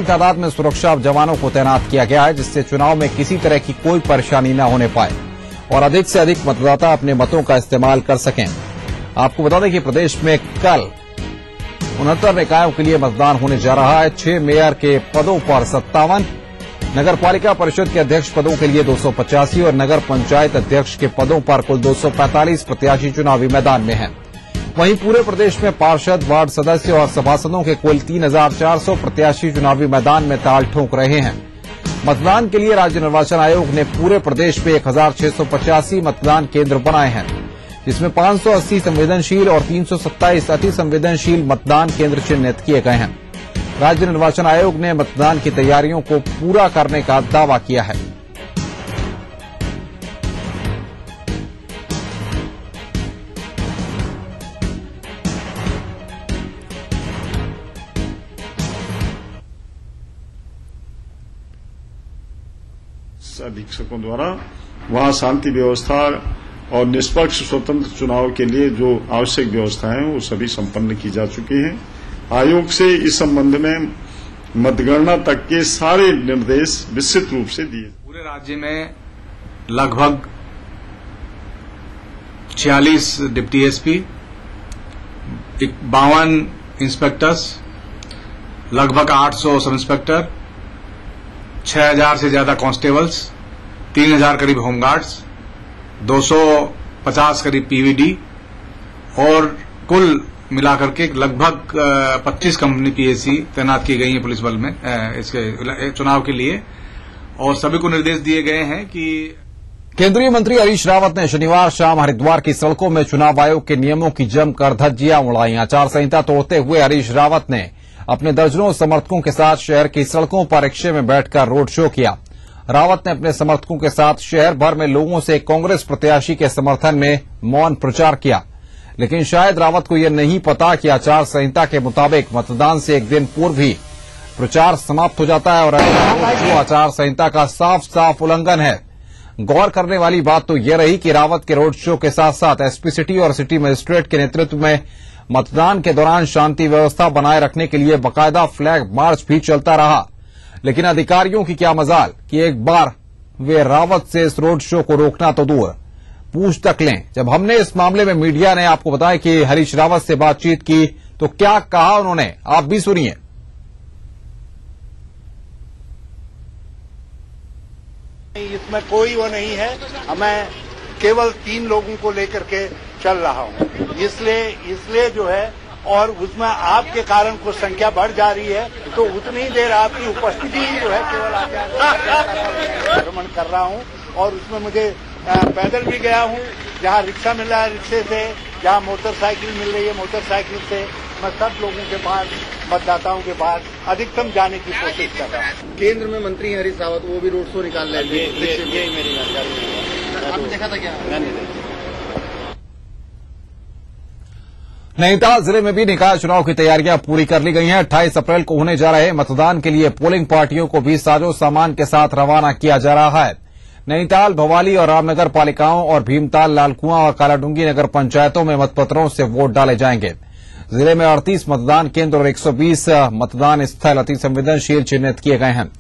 तादाद में सुरक्षा जवानों को तैनात किया गया है, जिससे चुनाव में किसी तरह की कोई परेशानी न होने पाए और अधिक से अधिक मतदाता अपने मतों का इस्तेमाल कर सकें। आपको बता दें कि प्रदेश में कल 69 निकायों के लिए मतदान होने जा रहा है। 6 मेयर के पदों पर 57, नगर पालिका परिषद के अध्यक्ष पदों के लिए 285 और नगर पंचायत अध्यक्ष के पदों पर कुल 245 प्रत्याशी चुनावी मैदान में हैं। वहीं पूरे प्रदेश में पार्षद, वार्ड सदस्य और सभासदों के कुल 3400 प्रत्याशी चुनावी मैदान में ताल ठोक रहे हैं। मतदान के लिए राज्य निर्वाचन आयोग ने पूरे प्रदेश में 1685 मतदान केंद्र बनाए हैं, जिसमें 580 संवेदनशील और 327 अति संवेदनशील मतदान केंद्र चिन्हित किए गए हैं। राज्य निर्वाचन आयोग ने मतदान की तैयारियों को पूरा करने का दावा किया है। अधीक्षकों द्वारा वहां शांति व्यवस्था और निष्पक्ष स्वतंत्र चुनाव के लिए जो आवश्यक व्यवस्थाएं हैं वो सभी संपन्न की जा चुकी हैं। आयोग से इस संबंध में मतगणना तक के सारे निर्देश विस्तृत रूप से दिए। पूरे राज्य में लगभग 46 डिप्टी एसपी, 52 इंस्पेक्टर्स, लगभग 800 सब इंस्पेक्टर, 6000 से ज्यादा कांस्टेबल्स, 3000 करीब होमगार्ड्स, 250 करीब पीवीडी और कुल मिलाकर के लगभग 25 कंपनी पीएसी तैनात की गई है पुलिस बल में इसके चुनाव के लिए। और सभी को निर्देश दिए गए हैं कि केंद्रीय मंत्री हरीश रावत ने शनिवार शाम हरिद्वार की सड़कों में चुनाव आयोग के नियमों की जमकर धज्जियां उड़ाई। आचार संहिता तोड़ते हुए हरीश रावत ने अपने दर्जनों समर्थकों के साथ शहर की सड़कों पर रिक्शे में बैठकर रोड शो किया। रावत ने अपने समर्थकों के साथ शहर भर में लोगों से कांग्रेस प्रत्याशी के समर्थन में मौन प्रचार किया, लेकिन शायद रावत को यह नहीं पता कि आचार संहिता के मुताबिक मतदान से एक दिन पूर्व ही प्रचार समाप्त हो जाता है और आचार संहिता का साफ साफ उल्लंघन है। गौर करने वाली बात तो यह रही कि रावत के रोड शो के साथ साथ एसपी सिटी और सिटी मजिस्ट्रेट के नेतृत्व में मतदान के दौरान शांति व्यवस्था बनाए रखने के लिए बाकायदा फ्लैग मार्च भी चलता रहा। लेकिन अधिकारियों की क्या मजाल कि एक बार वे रावत से इस रोड शो को रोकना तो दूर, पूछ तक लें। जब हमने इस मामले में मीडिया ने आपको बताया कि हरीश रावत से बातचीत की तो क्या कहा उन्होंने, आप भी सुनिए। इसमें कोई वो नहीं है, मैं केवल 3 लोगों को लेकर के चल रहा हूं, इसलिए जो है, और उसमें आपके कारण कुछ संख्या बढ़ जा रही है तो उतनी ही देर आपकी उपस्थिति ही जो है केवल भ्रमण कर रहा हूं। और उसमें मुझे पैदल भी गया हूं, जहां रिक्शा मिल रहा है रिक्शे से, जहां मोटरसाइकिल मिल रही है मोटरसाइकिल से, मैं सब लोगों के पास, मतदाताओं के पास अधिकतम जाने की कोशिश कर रहा हूं। केंद्र में मंत्री हरीश रावत वो भी रोड शो निकाल रहे थे, ये मेरी जानकारी है। आपने देखा था क्या? नैनीताल जिले में भी निकाय चुनाव की तैयारियां पूरी कर ली गई हैं। 28 अप्रैल को होने जा रहे मतदान के लिए पोलिंग पार्टियों को भी साजो सामान के साथ रवाना किया जा रहा है। नैनीताल, भवाली और रामनगर पालिकाओं और भीमताल, लालकुआं और कालाडूंगी नगर पंचायतों में मतपत्रों से वोट डाले जाएंगे। जिले में 38 मतदान केंद्र और 120 मतदान स्थल अति संवेदनशील चिन्हित किए गए हैं।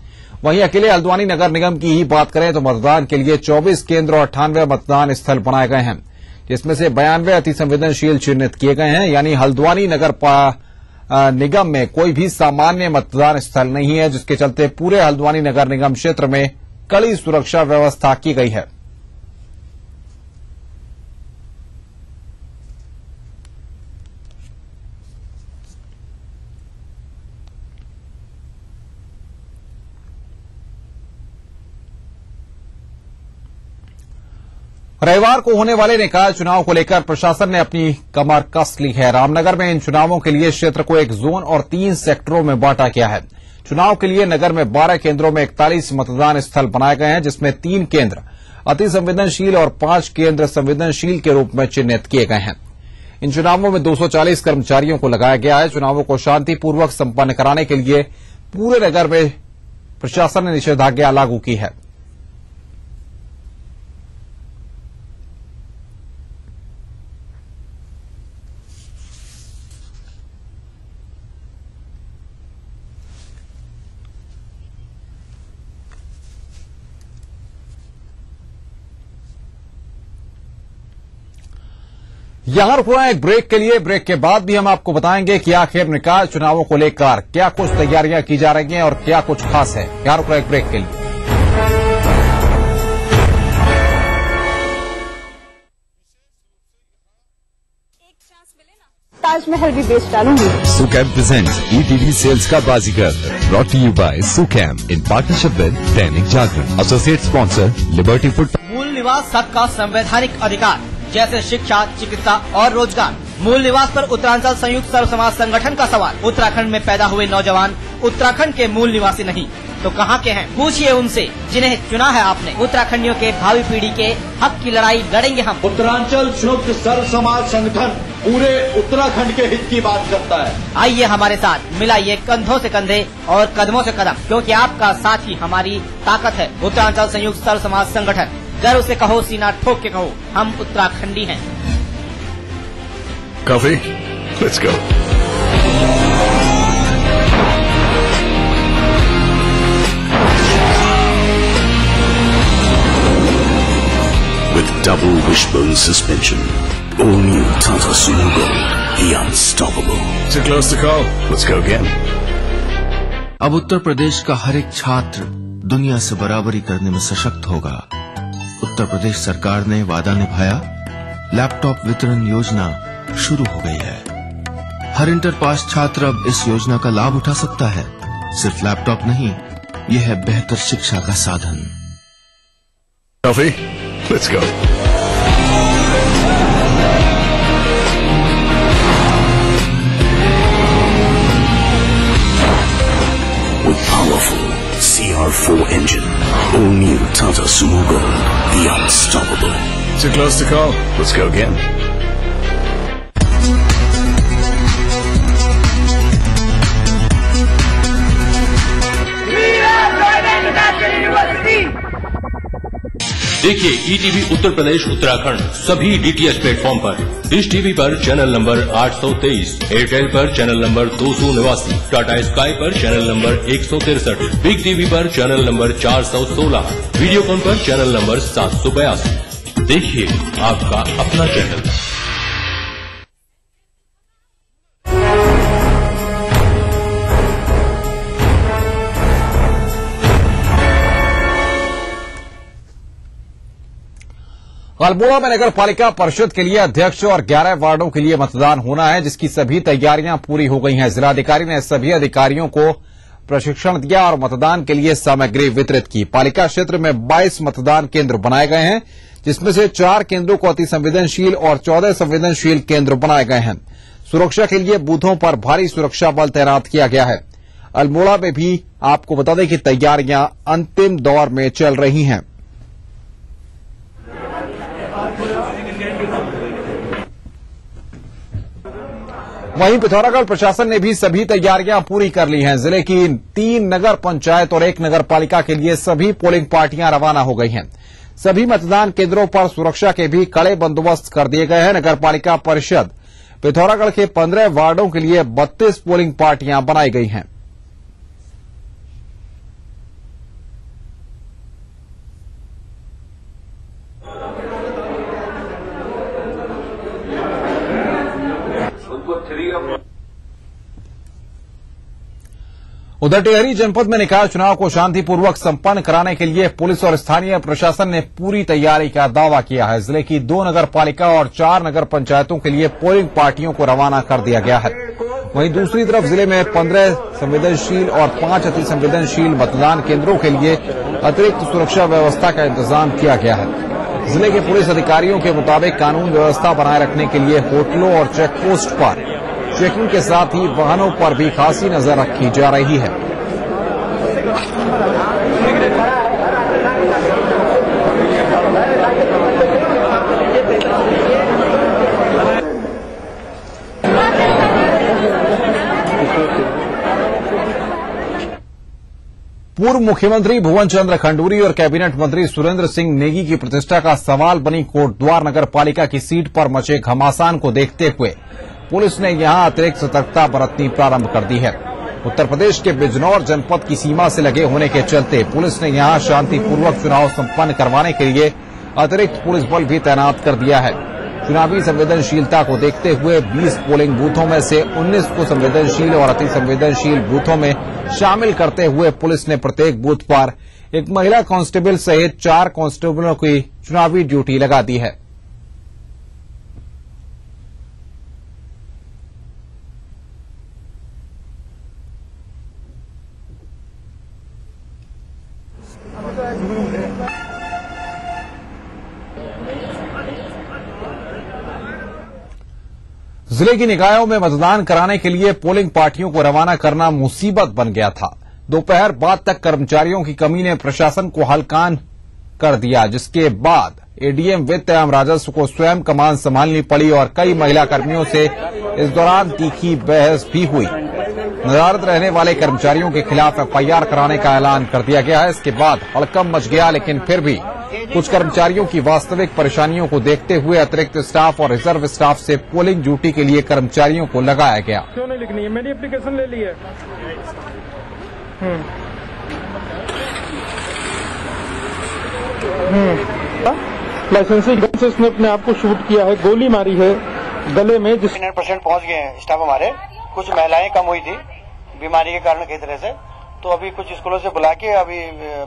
वहीं अकेले हल्द्वानी नगर निगम की ही बात करें तो मतदान के लिए 24 केंद्र और 98 मतदान स्थल बनाए गए हैं, जिसमें से 92 अति संवेदनशील चिन्हित किए गए हैं। यानी हल्द्वानी नगर निगम में कोई भी सामान्य मतदान स्थल नहीं है, जिसके चलते पूरे हल्द्वानी नगर निगम क्षेत्र में कड़ी सुरक्षा व्यवस्था की गई है। रविवार को होने वाले निकाय चुनाव को लेकर प्रशासन ने अपनी कमर कस ली है। रामनगर में इन चुनावों के लिए क्षेत्र को एक जोन और 3 सेक्टरों में बांटा गया है। चुनाव के लिए नगर में 12 केंद्रों में 41 मतदान स्थल बनाए गए हैं, जिसमें 3 केंद्र अति संवेदनशील और 5 केंद्र संवेदनशील के रूप में चिन्हित किए गए हैं। इन चुनावों में 240 कर्मचारियों को लगाया गया है। चुनावों को शांतिपूर्वक संपन्न कराने के लिए पूरे नगर में प्रशासन ने निषेधाज्ञा लागू की है। यहां रुक रहे हैं एक ब्रेक के लिए। ब्रेक के बाद भी हम आपको बताएंगे कि आखिर निकाय चुनावों को लेकर क्या कुछ तैयारियां की जा रही हैं और क्या कुछ खास है। यहां रुक रहे हैं एक ब्रेक के लिए। ताजमहल भी बेच डालूंगी। सुकैम प्रेजेंट ईटीवी सेल्स का Baazigar, brought to you by Sukam in partnership with Dainik Jagran, associate sponsor Liberty food. मूल निवास सबका संवैधानिक अधिकार, जैसे शिक्षा, चिकित्सा और रोजगार। मूल निवास पर उत्तरांचल संयुक्त सर्व समाज संगठन का सवाल। उत्तराखंड में पैदा हुए नौजवान उत्तराखंड के मूल निवासी नहीं तो कहाँ के हैं? पूछिए उनसे जिन्हें चुना है आपने। उत्तराखंडियों के भावी पीढ़ी के हक की लड़ाई लड़ेंगे हम। उत्तरांचल संयुक्त सर्व समाज संगठन पूरे उत्तराखंड के हित की बात करता है। आइए हमारे साथ, मिलाइए कंधों से कंधे और कदमों से कदम, क्योंकि आपका साथ ही हमारी ताकत है। उत्तरांचल संयुक्त सर्व समाज संगठन, गर्व से कहो, सीना ठोक के कहो, हम उत्तराखंडी हैं। Coffee? Let's go. With double wishbone suspension, all new Tata Sumo Gold, the unstoppable. Too close to call. Let's go again. अब उत्तर प्रदेश का हर एक छात्र दुनिया से बराबरी करने में सशक्त होगा। उत्तर प्रदेश सरकार ने वादा निभाया, लैपटॉप वितरण योजना शुरू हो गई है। हर इंटर पास छात्र अब इस योजना का लाभ उठा सकता है। सिर्फ लैपटॉप नहीं, यह है बेहतर शिक्षा का साधन। Coffee? Let's go. With powerful CR4 engine, all new Tata Sumo Gold, the unstoppable. Too close to call. Let's go again. देखिए ईटीवी उत्तर प्रदेश उत्तराखंड सभी डीटीएच प्लेटफॉर्म पर। डिश टीवी पर चैनल नंबर 823, एयरटेल पर चैनल नंबर 289, टाटा स्काई पर channel number 163, big TV पर channel number 416, Videocon पर channel number 782। देखिए आपका अपना चैनल। अल्मोड़ा में नगर पालिका परिषद के लिए अध्यक्ष और 11 वार्डों के लिए मतदान होना है, जिसकी सभी तैयारियां पूरी हो गई हैं। जिलाधिकारी ने सभी अधिकारियों को प्रशिक्षण दिया और मतदान के लिए सामग्री वितरित की। पालिका क्षेत्र में 22 मतदान केंद्र बनाए गए हैं, जिसमें से 4 केंद्रों को अति संवेदनशील और 14 संवेदनशील केंद्र बनाए गए हैं। सुरक्षा के लिए बूथों पर भारी सुरक्षा बल तैनात किया गया है। अल्मोड़ा में भी आपको बता दें कि तैयारियां अंतिम दौर में चल रही हैं। वहीं पिथौरागढ़ प्रशासन ने भी सभी तैयारियां पूरी कर ली हैं। जिले की 3 नगर पंचायत और 1 नगर पालिका के लिए सभी पोलिंग पार्टियां रवाना हो गई हैं। सभी मतदान केंद्रों पर सुरक्षा के भी कड़े बंदोबस्त कर दिए गए हैं। नगर पालिका परिषद पिथौरागढ़ के 15 वार्डों के लिए 32 पोलिंग पार्टियां बनाई गई हैं। उधर टिहरी जनपद में निकाय चुनाव को शांतिपूर्वक संपन्न कराने के लिए पुलिस और स्थानीय प्रशासन ने पूरी तैयारी का दावा किया है। जिले की 2 नगर पालिका और 4 नगर पंचायतों के लिए पोलिंग पार्टियों को रवाना कर दिया गया है। वहीं दूसरी तरफ जिले में 15 संवेदनशील और 5 अति संवेदनशील मतदान केंद्रों के लिए अतिरिक्त सुरक्षा व्यवस्था का इंतजाम किया गया है। जिले के पुलिस अधिकारियों के मुताबिक कानून व्यवस्था बनाए रखने के लिए होटलों और चेकपोस्ट पर चेकिंग के साथ ही वाहनों पर भी खासी नजर रखी जा रही है। पूर्व मुख्यमंत्री भुवन चंद्र खंडूरी और कैबिनेट मंत्री सुरेंद्र सिंह नेगी की प्रतिष्ठा का सवाल बनी कोटद्वार नगर पालिका की सीट पर मचे घमासान को देखते हुए पुलिस ने यहां अतिरिक्त सतर्कता बरतनी प्रारंभ कर दी है। उत्तर प्रदेश के बिजनौर जनपद की सीमा से लगे होने के चलते पुलिस ने यहां शांतिपूर्वक चुनाव संपन्न करवाने के लिए अतिरिक्त पुलिस बल भी तैनात कर दिया है। चुनावी संवेदनशीलता को देखते हुए 20 पोलिंग बूथों में से 19 को संवेदनशील और अति संवेदनशील बूथों में शामिल करते हुए पुलिस ने प्रत्येक बूथ पर एक महिला कांस्टेबल सहित 4 कांस्टेबलों की चुनावी ड्यूटी लगा दी है। जिले की निकायों में मतदान कराने के लिए पोलिंग पार्टियों को रवाना करना मुसीबत बन गया था। दोपहर बाद तक कर्मचारियों की कमी ने प्रशासन को हलकान कर दिया, जिसके बाद एडीएम वित्त एवं राजस्व को स्वयं कमान संभालनी पड़ी और कई महिला कर्मियों से इस दौरान तीखी बहस भी हुई। नदारद रहने वाले कर्मचारियों के खिलाफ एफआईआर कराने का ऐलान कर दिया गया है। इसके बाद हड़कंप मच गया, लेकिन फिर भी कुछ कर्मचारियों की वास्तविक परेशानियों को देखते हुए अतिरिक्त स्टाफ और रिजर्व स्टाफ से पोलिंग ड्यूटी के लिए कर्मचारियों को लगाया गया। क्यों नहीं लिखनी है? मेरी एप्लीकेशन ले ली है। लाइसेंसी गन से उसने अपने आप को शूट किया है, गोली मारी है गले में। 100% पहुंच गए हैं स्टाफ हमारे। कुछ महिलाएं कम हुई थी बीमारी के कारण कई तरह से, तो अभी कुछ स्कूलों से बुला के अभी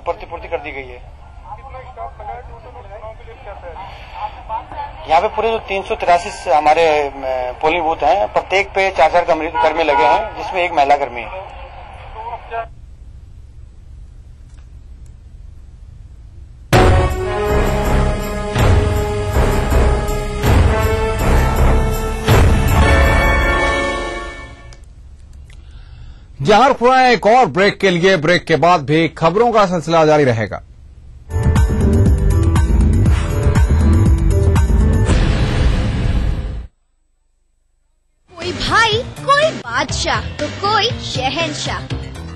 प्रतिपूर्ति कर दी गई है। यहाँ पे पूरे जो 383 हमारे पोलिंग बूथ हैं, प्रत्येक पे 4-4 कर्मी लगे हैं, जिसमें एक महिला कर्मी है। यहां रुकना है एक और ब्रेक के लिए। ब्रेक के बाद भी खबरों का सिलसिला जारी रहेगा। कोई भाई, कोई बादशाह तो कोई शहंशाह,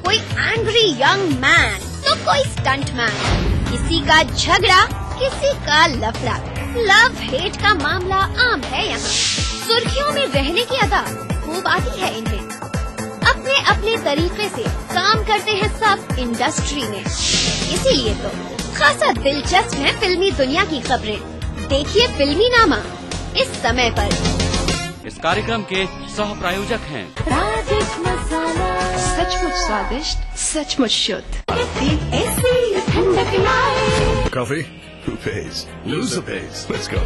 कोई एंग्री यंग मैन तो कोई स्टंट मैन, किसी का झगड़ा किसी का लफड़ा, लव हेट का मामला आम है यहाँ। सुर्खियों में रहने की अदा खूब आती है इन्हें। अपने अपने तरीके से काम करते हैं सब इंडस्ट्री में, इसीलिए तो खासा दिलचस्प है फिल्मी दुनिया की खबरें। देखिए फिल्मी नामा इस समय पर। इस कार्यक्रम के सह प्रायोजक हैं राजेश मसाला, सचमुच स्वादिष्ट, सचमुच शुद्ध। Coffee? Who pays? Loser pays. Let's go.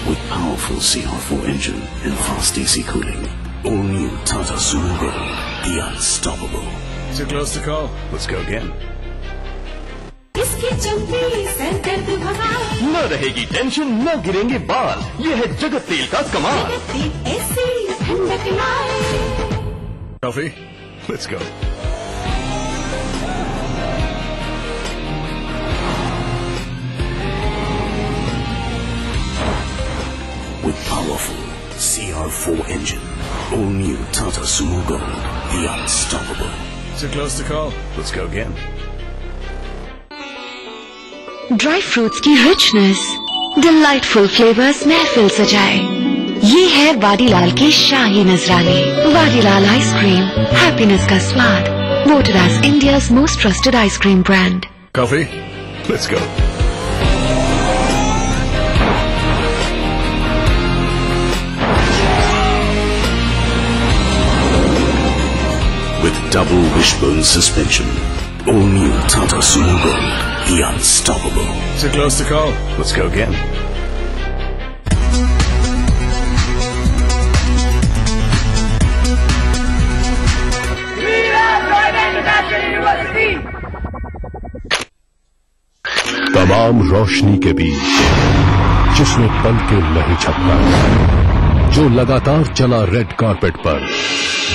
With powerful CR4 engine and fast AC cooling, all new Tata Sumo Gold, the unstoppable. Too close to call. Let's go again. न रहेगी टेंशन, न गिरेंगे बाल, ये है जगत तेल का कमाल। Coffee? Let's go. With powerful CR4 engine, all new Tata Sumo Gold, the unstoppable. Too close to call. Let's go again. Dry fruits की रिचनेस, डिलाइटफुल फ्लेवर्स महफिल सजाए। ये है वाडीलाल के शाही नजराने। वाडीलाल आइसक्रीम, हैप्पीनेस का स्वाद। Voted as India's most trusted ice cream brand. Coffee? Let's go. With double wishbone suspension, all new Tata Sumo Gold, the unstoppable. Too close to call. Let's go again. तमाम रोशनी के बीच जिसने पल के नहीं झपका, जो लगातार चला रेड कारपेट पर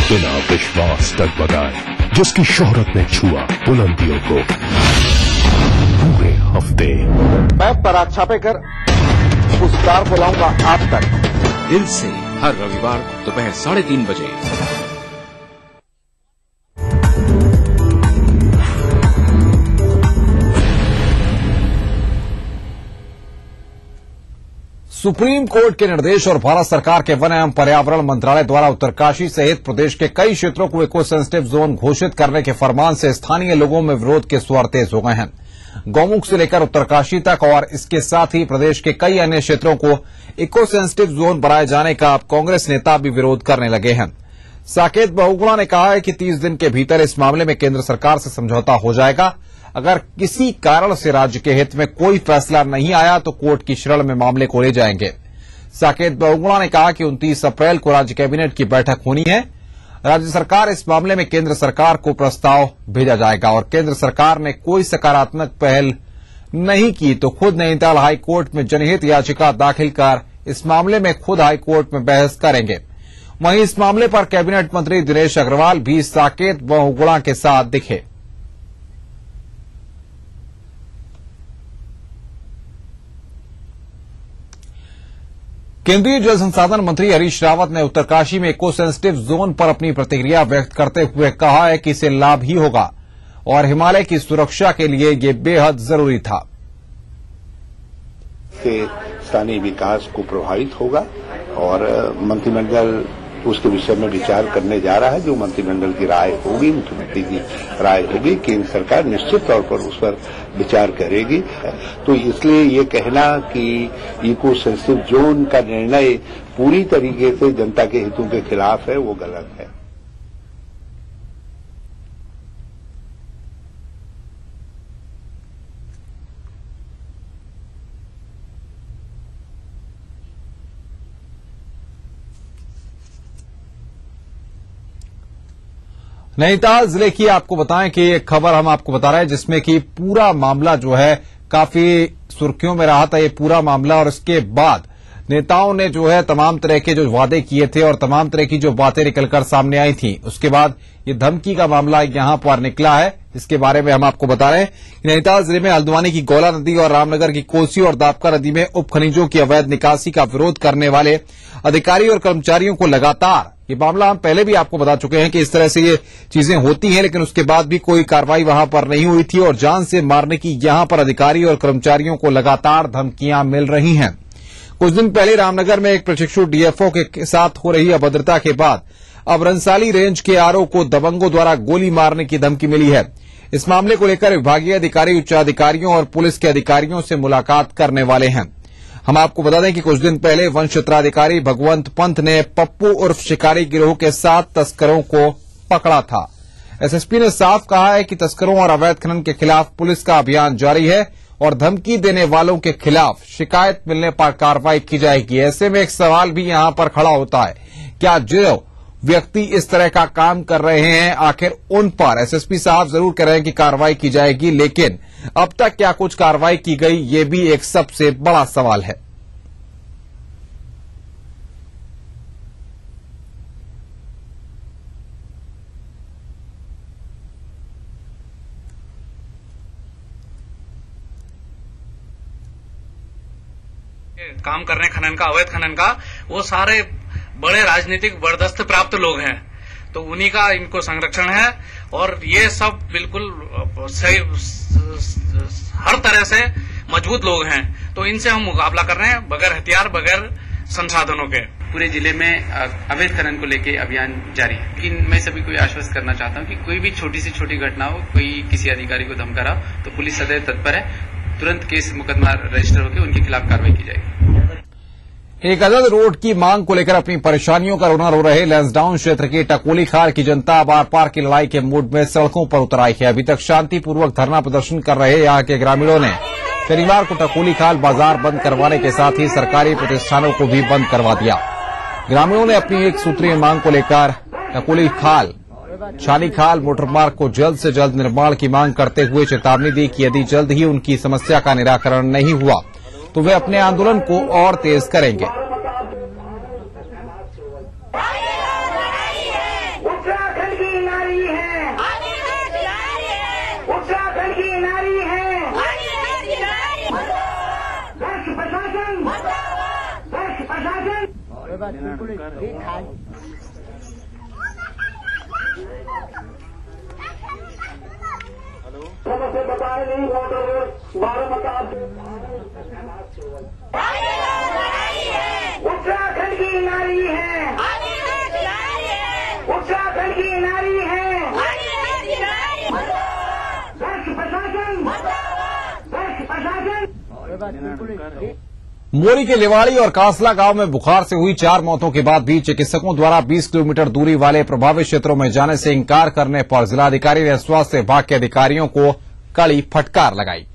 बिना विश्वास डगमगाए, जिसकी शोहरत ने छुआ बुलंदियों को पूरे हफ्ते। मैं पराग छापेकर उस कार को लाऊंगा आप तक। दिल से हर रविवार दोपहर 3:30 बजे। सुप्रीम कोर्ट के निर्देश और भारत सरकार के वन एवं पर्यावरण मंत्रालय द्वारा उत्तरकाशी सहित प्रदेश के कई क्षेत्रों को इको सेंसिटिव जोन घोषित करने के फरमान से स्थानीय लोगों में विरोध के स्वर तेज हो गए हैं। गौमुख से लेकर उत्तरकाशी तक और इसके साथ ही प्रदेश के कई अन्य क्षेत्रों को इको सेंसिटिव जोन बनाए जाने का अब कांग्रेस नेता भी विरोध करने लगे हैं। साकेत बहुगुणा ने कहा है कि 30 दिन के भीतर इस मामले में केंद्र सरकार से समझौता हो जाएगा। अगर किसी कारण से राज्य के हित में कोई फैसला नहीं आया तो कोर्ट की शरण में मामले को ले जाएंगे। साकेत बहुगुणा ने कहा कि 29 अप्रैल को राज्य कैबिनेट की बैठक होनी है। राज्य सरकार इस मामले में केंद्र सरकार को प्रस्ताव भेजा जाएगा और केंद्र सरकार ने कोई सकारात्मक पहल नहीं की तो खुद नैनीताल हाईकोर्ट में जनहित याचिका दाखिल कर इस मामले में खुद हाईकोर्ट में बहस करेंगे। वहीं इस मामले पर कैबिनेट मंत्री दिनेश अग्रवाल भी साकेत बहुगुणा के साथ दिखे। केंद्रीय जल संसाधन मंत्री हरीश रावत ने उत्तरकाशी में इको सेंसिटिव जोन पर अपनी प्रतिक्रिया व्यक्त करते हुए कहा है कि इससे लाभ ही होगा और हिमालय की सुरक्षा के लिए ये बेहद जरूरी था। स्थानीय विकास को प्रभावित होगा और मंत्रिमंडल उसके विषय में विचार करने जा रहा है। जो मंत्रिमंडल की राय होगी, मुख्यमंत्री की राय होगी, केंद्र सरकार निश्चित तौर पर उस पर विचार करेगी। तो इसलिए ये कहना कि इको सेंसिटिव जोन का निर्णय पूरी तरीके से जनता के हितों के खिलाफ है, वो गलत है। नैनीताल जिले की आपको बताएं कि एक खबर हम आपको बता रहे हैं जिसमें कि पूरा मामला जो है काफी सुर्खियों में रहा था ये पूरा मामला। और इसके बाद नेताओं ने जो है तमाम तरह के जो वादे किए थे और तमाम तरह की जो बातें निकलकर सामने आई थी, उसके बाद ये धमकी का मामला यहां पर निकला है। इसके बारे में हम आपको बता रहे हैं कि नैनीताल जिले में हल्द्वानी की गौला नदी और रामनगर की कोसी और दापका नदी में उप खनिजों की अवैध निकासी का विरोध करने वाले अधिकारी और कर्मचारियों को लगातार, ये मामला हम पहले भी आपको बता चुके हैं कि इस तरह से ये चीजें होती हैं, लेकिन उसके बाद भी कोई कार्रवाई वहां पर नहीं हुई थी और जान से मारने की यहां पर अधिकारी और कर्मचारियों को लगातार धमकियां मिल रही हैं। कुछ दिन पहले रामनगर में एक प्रशिक्षु डीएफओ के साथ हो रही अभद्रता के बाद अब रंसाली रेंज के आरओ को दबंगों द्वारा गोली मारने की धमकी मिली है। इस मामले को लेकर विभागीय अधिकारी उच्चाधिकारियों और पुलिस के अधिकारियों से मुलाकात करने वाले हैं। हम आपको बता दें कि कुछ दिन पहले वन क्षेत्राधिकारी भगवंत पंत ने पप्पू उर्फ शिकारी गिरोह के 7 तस्करों को पकड़ा था। एसएसपी ने साफ कहा है कि तस्करों और अवैध खनन के खिलाफ पुलिस का अभियान जारी है और धमकी देने वालों के खिलाफ शिकायत मिलने पर कार्रवाई की जाएगी। ऐसे में एक सवाल भी यहां पर खड़ा होता है, क्या जो व्यक्ति इस तरह का काम कर रहे हैं आखिर उन पर एसएसपी साहब जरूर कह रहे हैं कि कार्रवाई की जाएगी, लेकिन अब तक क्या कुछ कार्रवाई की गई, ये भी एक सबसे बड़ा सवाल है। काम कर रहे हैं खनन का, अवैध खनन का, वो सारे बड़े राजनीतिक बर्दस्त प्राप्त लोग हैं, तो उन्हीं का इनको संरक्षण है और ये सब बिल्कुल सही हर तरह से मजबूत लोग हैं। तो इनसे हम मुकाबला कर रहे हैं बगैर हथियार, बगैर संसाधनों के। पूरे जिले में अवैध खनन को लेकर अभियान जारी है, लेकिन मैं सभी को आश्वस्त करना चाहता हूं कि कोई भी छोटी से छोटी घटना हो, कोई किसी अधिकारी को धमका रहा हो तो पुलिस सदैव तत्पर है, तुरंत केस मुकदमा रजिस्टर होकर उनके खिलाफ कार्रवाई की जाएगी। एक अदद रोड की मांग को लेकर अपनी परेशानियों का रोना रो रहे लैंसडाउन क्षेत्र के टकोली खाल की जनता बार पार की लड़ाई के मूड में सड़कों पर उतर आई है। अभी तक शांतिपूर्वक धरना प्रदर्शन कर रहे यहां के ग्रामीणों ने शनिवार को टकोली खाल बाजार बंद करवाने के साथ ही सरकारी प्रतिष्ठानों को भी बंद करवा दिया। ग्रामीणों ने अपनी एक सूत्रीय मांग को लेकर टकोली खाल छानी खाल मोटरमार्ग को जल्द से जल्द निर्माण की मांग करते हुए चेतावनी दी कि यदि जल्द ही उनकी समस्या का निराकरण नहीं हुआ तो वे अपने आंदोलन को और तेज करेंगे। उत्तराखंड की नारी है, उत्तराखंड की नारी है, प्रशासन, समझ बताए नहीं मोटर रोड 12 मकान उत्तराखंड की नारी है, उत्तराखंड की नारी है, प्रशासन मोरी के लिवाड़ी और कासला गांव में बुखार से हुई 4 मौतों के बाद भी चिकित्सकों द्वारा 20 किलोमीटर दूरी वाले प्रभावित क्षेत्रों में जाने से इंकार करने पर जिलाधिकारी ने स्वास्थ्य विभाग के अधिकारियों को कड़ी फटकार लगाई।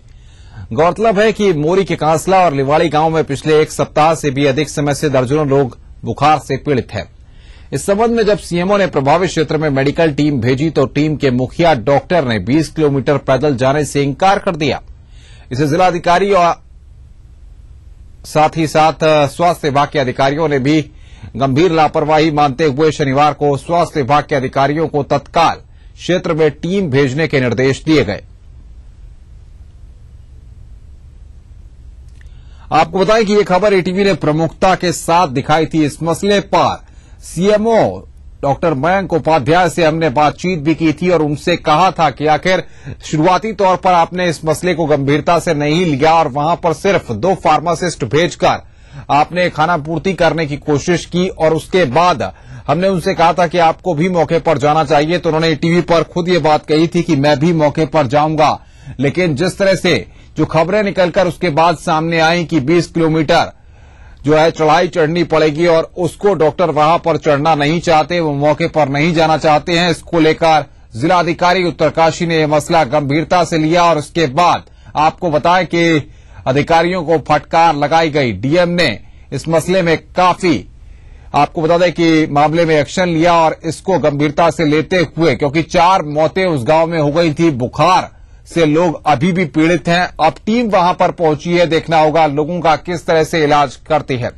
गौरतलब है कि मोरी के कासला और लिवाड़ी गांव में पिछले 1 सप्ताह से भी अधिक समय से दर्जनों लोग बुखार से पीड़ित हैं। इस संबंध में जब सीएमओ ने प्रभावित क्षेत्र में मेडिकल टीम भेजी तो टीम के मुखिया डॉक्टर ने 20 किलोमीटर पैदल जाने से इंकार कर दिया। इसे जिलाधिकारी और साथ ही साथ स्वास्थ्य विभाग के अधिकारियों ने भी गंभीर लापरवाही मानते हुए शनिवार को स्वास्थ्य विभाग के अधिकारियों को तत्काल क्षेत्र में टीम भेजने के निर्देश दिए गए। आपको बताएं कि यह खबर एटीवी ने प्रमुखता के साथ दिखाई थी। इस मसले पर सीएमओ डॉक्टर मयंक उपाध्याय से हमने बातचीत भी की थी और उनसे कहा था कि आखिर शुरुआती तौर पर आपने इस मसले को गंभीरता से नहीं लिया और वहां पर सिर्फ 2 फार्मासिस्ट भेजकर आपने खाना पूर्ति करने की कोशिश की और उसके बाद हमने उनसे कहा था कि आपको भी मौके पर जाना चाहिए। तो उन्होंने टीवी पर खुद ये बात कही थी कि मैं भी मौके पर जाऊंगा, लेकिन जिस तरह से जो खबरें निकलकर उसके बाद सामने आई कि 20 किलोमीटर जो है चढ़ाई चढ़नी पड़ेगी और उसको डॉक्टर वहां पर चढ़ना नहीं चाहते, वो मौके पर नहीं जाना चाहते हैं। इसको लेकर जिलाधिकारी उत्तरकाशी ने यह मसला गंभीरता से लिया और उसके बाद आपको बताएं कि अधिकारियों को फटकार लगाई गई। डीएम ने इस मसले में काफी आपको बता दें कि मामले में एक्शन लिया और इसको गंभीरता से लेते हुए, क्योंकि 4 मौतें उस गांव में हो गई थी, बुखार से लोग अभी भी पीड़ित हैं। अब टीम वहां पर पहुंची है, देखना होगा लोगों का किस तरह से इलाज करती है।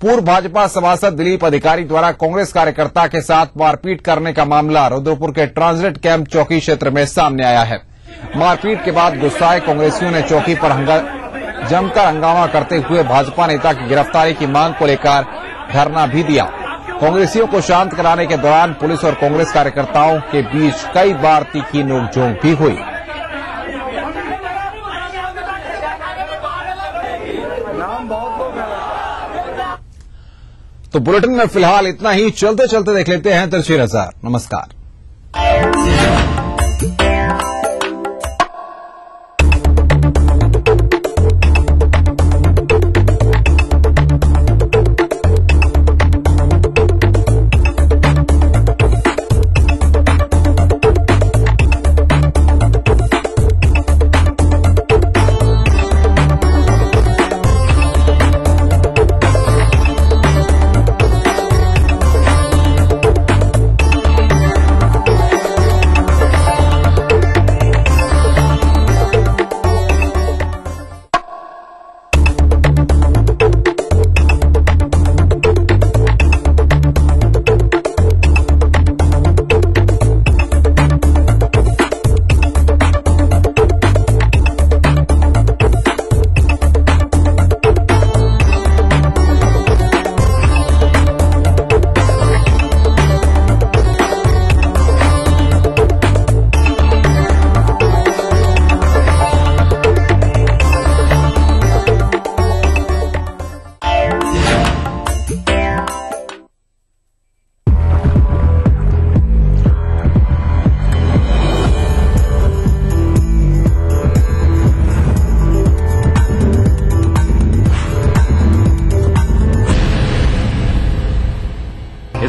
पूर्व भाजपा सभासद दिलीप अधिकारी द्वारा कांग्रेस कार्यकर्ता के साथ मारपीट करने का मामला रुद्रपुर के ट्रांजिट कैंप चौकी क्षेत्र में सामने आया है। मारपीट के बाद गुस्साए कांग्रेसियों ने चौकी पर जमकर हंगामा करते हुए भाजपा नेता की गिरफ्तारी की मांग को लेकर धरना भी दिया। कांग्रेसियों को शांत कराने के दौरान पुलिस और कांग्रेस कार्यकर्ताओं के बीच कई बार तीखी नोकझोंक भी हुई। तो बुलेटिन में फिलहाल इतना ही। चलते चलते देख लेते हैं तिरछी नजर। नमस्कार।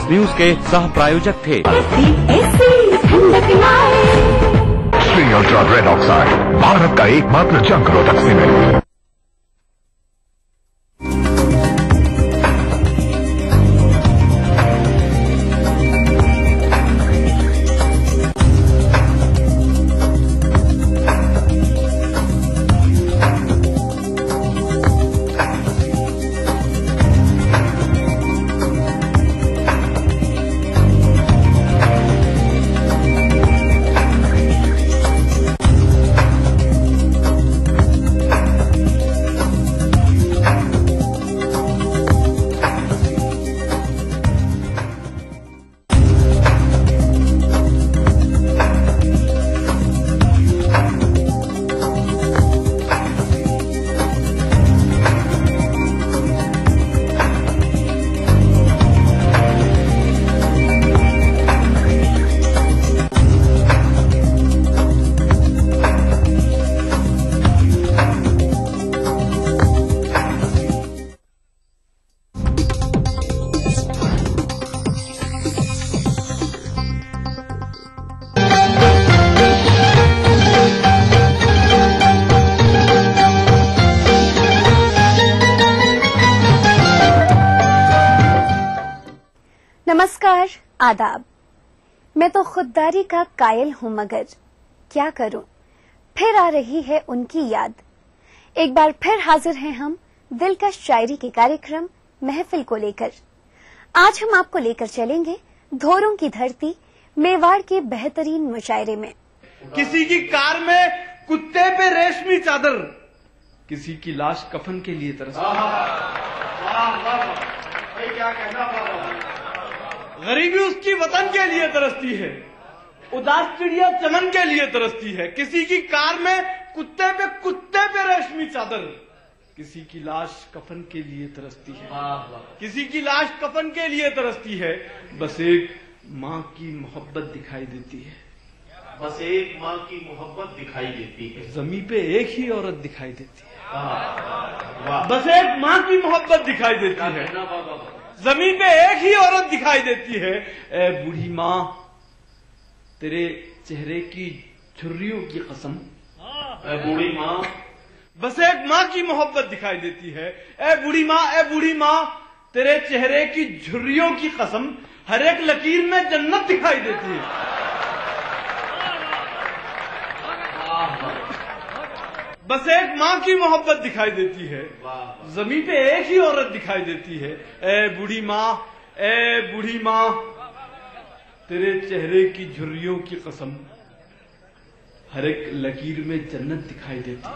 न्यूज के सह प्रायोजक थे Shri ultra red oxide, Bharat का एकमात्र जंग रोधक सीमेंट। नमस्कार, आदाब। मैं तो खुददारी का कायल हूं, मगर क्या करूं, फिर आ रही है उनकी याद। एक बार फिर हाजिर हैं हम दिलकश शायरी के कार्यक्रम महफिल को लेकर। आज हम आपको लेकर चलेंगे धोरों की धरती मेवाड़ के बेहतरीन मुशायरे में। किसी की कार में कुत्ते पे रेशमी चादर, किसी की लाश कफन के लिए तरसती है। क्या कहना गरीबी उसकी वतन के लिए तरसती है, उदास चिड़िया चमन के लिए तरसती है। किसी की कार में कुत्ते पे रेशमी चादर, किसी की लाश कफन के लिए तरसती है। किसी की लाश कफन के लिए तरसती है। बस एक माँ की मोहब्बत दिखाई देती है। बस एक माँ की मोहब्बत दिखाई देती है। जमीन पे एक ही औरत दिखाई देती है। बस एक माँ की मोहब्बत दिखाई देती है। जमीन पे एक ही औरत दिखाई देती है। ए बूढ़ी माँ, तेरे चेहरे की झुर्रियों की कसम। ए बूढ़ी माँ, बस एक माँ की मोहब्बत दिखाई देती है। ए बूढ़ी माँ, तेरे चेहरे की झुर्रियों की कसम, हर एक लकीर में जन्नत दिखाई देती है। बस एक माँ की मोहब्बत दिखाई देती है। जमीन पे एक ही औरत दिखाई देती है। ए बूढ़ी माँ, तेरे चेहरे की झुर्रियों की कसम, हर एक लकीर में जन्नत दिखाई देती है।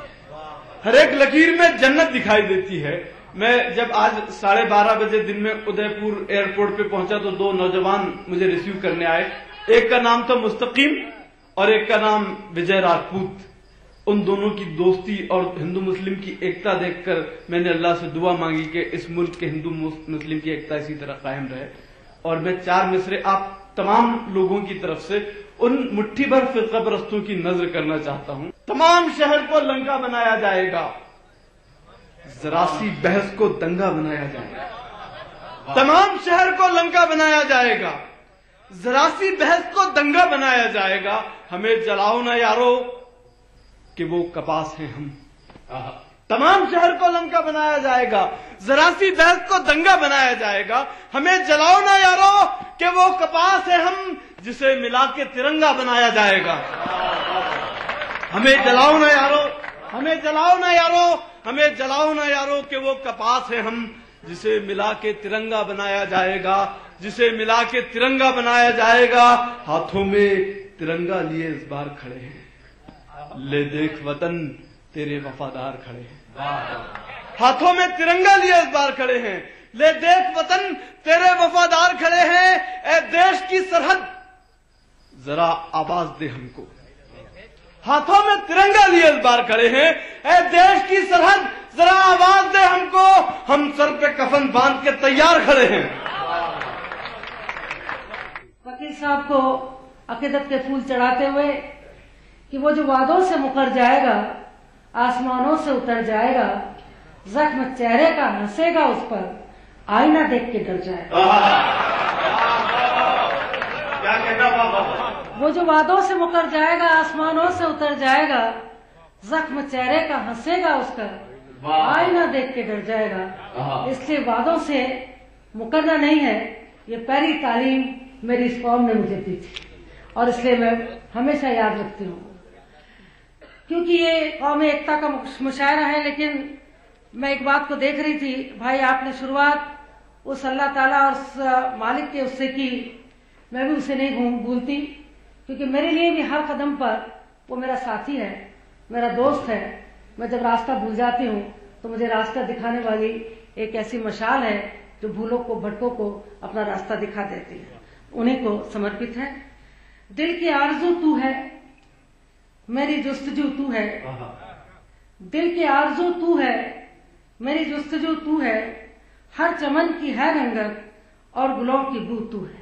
हर एक लकीर में जन्नत दिखाई देती है। मैं जब आज 12:30 बजे दिन में उदयपुर एयरपोर्ट पे पहुंचा तो दो नौजवान मुझे रिसीव करने आए। एक का नाम था मुस्तकीम और एक का नाम विजय राजपूत। उन दोनों की दोस्ती और हिंदू मुस्लिम की एकता देखकर मैंने अल्लाह से दुआ मांगी कि इस मुल्क के हिंदू मुस्लिम की एकता इसी तरह कायम रहे। और मैं 4 मिसरे आप तमाम लोगों की तरफ से उन मुट्ठी भर फिरका परस्तों की नजर करना चाहता हूँ। तमाम शहर को लंका बनाया जाएगा, जरा सी बहस को दंगा बनाया जाएगा। तमाम शहर को लंका बनाया जाएगा, जरा सी बहस को दंगा बनाया जाएगा। हमें जलाओ ना यारो कि वो कपास हैं हम। तमाम शहर को लंका बनाया जाएगा, जरा सी बहस को दंगा बनाया जाएगा। हमें जलाओ ना यारो कि वो कपास है हम, जिसे मिला के तिरंगा बनाया जाएगा। हमें जलाओ ना यारो, हमें जलाओ ना यारो, हमें जलाओ ना यारो कि वो कपास है हम, जिसे मिला के तिरंगा बनाया जाएगा, जिसे मिला के तिरंगा बनाया जाएगा। हाथों में तिरंगा लिए इस बार खड़े हैं, ले देख वतन तेरे वफादार खड़े हैं। हाथों में तिरंगा लिए इस बार खड़े हैं, ले देख वतन तेरे वफादार खड़े हैं। ए देश की सरहद जरा आवाज दे हमको। हाथों में तिरंगा लिए इस बार खड़े हैं। ए देश की सरहद जरा आवाज दे हमको, हम सर पे कफन बांध के तैयार खड़े हैं। वकील साहब को अकीदत के फूल चढ़ाते हुए कि वो जो वादों से मुकर जाएगा, आसमानों से उतर जाएगा, जख्म चेहरे का हंसेगा उस पर, आईना देख के डर जाएगा। क्या कहना बाबा? वो जो वादों से मुकर जाएगा, आसमानों से उतर जाएगा, जख्म चेहरे का हंसेगा उसका, आईना देख के डर जाएगा। इसलिए वादों से मुकरना नहीं है, ये पहली तालीम मेरी इस कौम ने मुझे दी थी और इसलिए मैं हमेशा याद रखती हूँ। क्योंकि ये कौमी एकता का मुशायरा है, लेकिन मैं एक बात को देख रही थी, भाई आपने शुरुआत उस अल्लाह ताला और उस मालिक के उससे की, मैं भी उसे नहीं भूलती, क्योंकि मेरे लिए भी हर कदम पर वो मेरा साथी है, मेरा दोस्त है। मैं जब रास्ता भूल जाती हूँ तो मुझे रास्ता दिखाने वाली एक ऐसी मशाल है जो भूलों को, भटकों को अपना रास्ता दिखा देती है। उन्हीं को समर्पित है। दिल की आरज़ू तू है, मेरी जुस्तजू तू है। दिल की आरज़ू तू है, मेरी जुस्तजू तू है। हर चमन की है रंगत और गुलों की बू तू है।